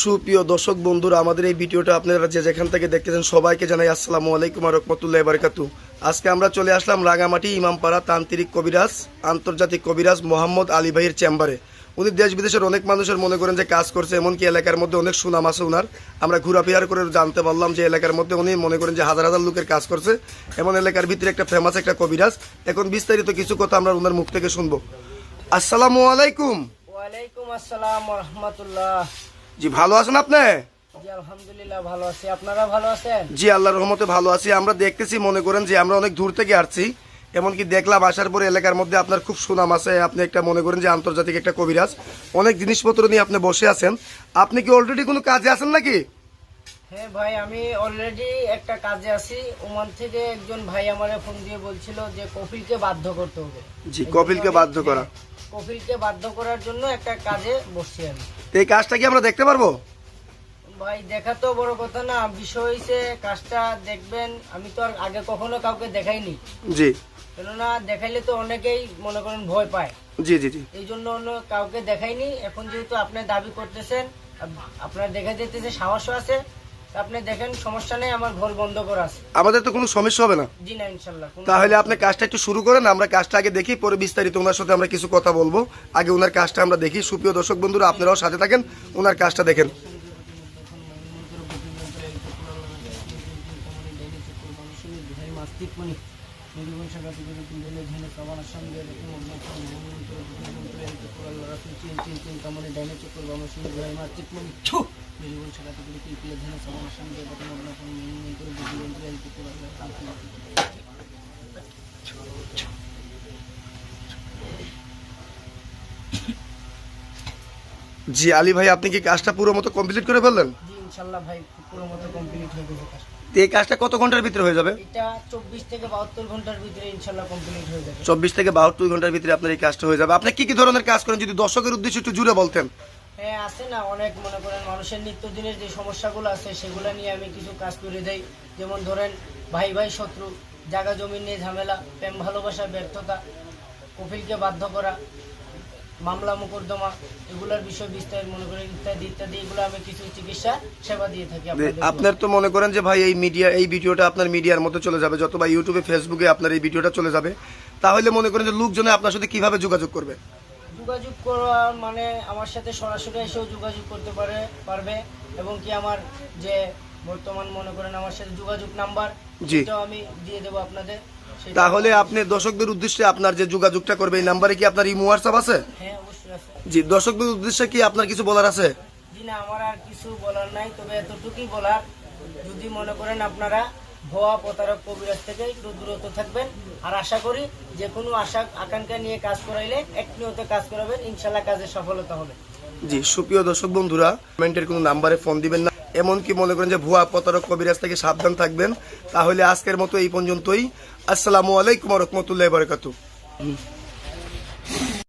সুপ্রিয় দর্শক বন্ধুরা, আমাদের এই ভিডিওটা আপনারা যে যেখান থেকে দেখতেছেন সবাইকে জানাই আসসালামু আলাইকুম ওয়া রাহমাতুল্লাহি ওয়া বারাকাতুহু। আজকে আমরা চলে আসলাম রাঙামাটি ইমামপাড়া তান্ত্রিক কবিরাজ আন্তর্জাতিক কবিরাজ মোহাম্মদ আলী ভাইয়ের চেম্বারে। উনি দেশ বিদেশের অনেক মানুষের মনে করেন যে কাজ করছে, এমনকি এলাকার মধ্যে অনেক সুনাম আছে ওনার। আমরা ঘোরাফেরা করে জানতে পারলাম যে এলাকার মধ্যে উনি মনে করেন যে হাজার হাজার লোকের কাজ করছে, এমন এলাকার ভিতরে একটা ফেমাস একটা কবিরাজ। এখন বিস্তারিত কিছু কথা আমরা ওনার মুখ থেকে শুনবো। আসসালামু আলাইকুম। ওয়ালাইকুম আসসালাম ওয়া রাহমাতুল্লাহ। জি, ভালো আছেন আপনি? জি আলহামদুলিল্লাহ ভালো আছি, আপনারা ভালো আছেন? জি, আল্লাহর রহমতে ভালো আছি। আমরা দেখতেছি মনে করেন যে আমরা অনেক দূর থেকে আসছি, এমনকি দেখলাম আসার পরে এলাকার মধ্যে আপনার খুব সুনাম আছে। আপনি একটা মনে করেন যে আন্তর্জাতিক একটা কবিরাজ, অনেক জিনিসপত্র নিয়ে আপনি বসে আছেন। আপনি কি অলরেডি কোনো কাজে আছেন নাকি? হ্যাঁ ভাই, আমি অলরেডি একটা কাজে আছি। ওমান থেকে একজন ভাই আমারে ফোন দিয়ে বলছিল যে কপিলকে বাধ্য করতে হবে। জি, কপিলকে বাধ্য করা। কপিলকে বাধ্য করার জন্য একটা কাজে বসছি আমি। তো এই কাজটা কি আমরা দেখতে পারবো? ভাই দেখা তো বড় কথা না, বিষয় হইছে কাজটা দেখবেন। আমি তো আর আগে কখনো কাউকে দেখাইনি। জি, কেননা দেখাইলে তো অনেকেই মনে করেন ভয় পায়। জি, জি, জি। এই জন্য অন্য কাউকে দেখাইনি। এখন যেহেতু আপনি দাবি করতেছেন, আপনার দেখা যেতেছে সাহসও আছে, আপনি দেখেন সমস্যা নেই, আমার ঘর বন্ধ করা আছে। আমাদের তো কোনো সমস্যা হবে না। জি না, ইনশাল্লাহ। তাহলে আপনি কাজটা একটু শুরু করেন, আমরা কাজটা আগে দেখি, পরে বিস্তারিত ওনার সাথে আমরা কিছু কথা বলবো। আগে ওনার কাজটা আমরা দেখি। সুপ্রিয় দর্শক বন্ধুরা, আপনারাও সাথে থাকেন, ওনার কাজটা দেখেন। জি, আলী ভাই, আপনি কি কাজটা পুরো মতো কমপ্লিট করে ফেললেন? জি ইনশাল্লাহ ভাই, পুরো মতো কমপ্লিট হয়ে গেছে কাজটা। তো এই কাজটা কত ঘন্টার ভিতরে হয়ে যাবে? এটা 24 থেকে 72 ঘন্টার ভিতরে ইনশাল্লাহ কমপ্লিট হয়ে যাবে। 24 থেকে 72 ঘন্টার ভিতরে আপনার এই কাজটা হয়ে যাবে। আপনি কি কি ধরনের কাজ করেন, যদি দর্শকের উদ্দেশ্যে একটু জুড়ে বলতেন? হ্যাঁ, আছে না অনেক, মনে করেন মানুষের নিত্যদিনের যে সমস্যাগুলো আছে সেগুলো নিয়ে আমি কিছু কাজ করে দেই। যেমন ধরেন ভাই ভাই শত্রু, জায়গা জমি নিয়ে ঝামেলা, প্রেম ভালোবাসা ব্যর্থতা, কপিলকে বাধ্য করা, মামলা মোকদ্দমা, এগুলোর বিষয় বিস্তারিত মনে করেন ইত্যাদি ইত্যাদি, এগুলো আমি কিছু চিকিৎসা সেবা দিয়ে থাকি আপনাদের। আপনার তো মনে করেন যে ভাই এই মিডিয়া, এই ভিডিওটা আপনার মিডিয়ার মধ্যে চলে যাবে, যত বা ইউটিউবে ফেসবুকে আপনার এই ভিডিওটা চলে যাবে, তাহলে মনে করেন যে লোকজনে আপনার সাথে কিভাবে যোগাযোগ করবে? যোগাযোগ করার মানে আমার সাথে সরাসরি এসেও যোগাযোগ করতে পারবে, এবং কি আমার যে বর্তমান মনে করেন আমার সাথে যোগাযোগ নাম্বার, সেটাও আমি দিয়ে দেবো আপনাদের। তাহলে আপনি দর্শকদের উদ্দেশ্যে আপনার যে যোগাযোগটা করবে, এই নাম্বারে কি আপনার ইমো হোয়াটসঅ্যাপ আছে? হ্যাঁ অবশ্যই আছে। জি, দর্শকদের উদ্দেশ্যে কি আপনার কিছু বলার আছে? জি না, আমার আর কিছু বলার নাই, তবে এতটুকুই বলার, যদি মনে করেন আপনারা ভুয়া প্রতারক কবিরাজ থেকে একটু দূরত্ব থাকবেন। আর আশা করি যে কোনো আশা আকাঙ্ক্ষা নিয়ে কাজ করাইলে এক নিয়তে কাজ করাবেন, ইনশাল্লাহ কাজে সফলতা হবে। জি, সুপ্রিয় দর্শক বন্ধুরা, কমেন্টের কোনো নাম্বারে ফোন দিবেন না, এমনকি মনে করেন যে ভুয়া প্রতারক কবিরাজ থেকে সাবধান থাকবেন। তাহলে আজকের মতো এই পর্যন্তই। আসসালামু আলাইকুম ওয়া রাহমাতুল্লাহি ওয়া বারাকাতুহু।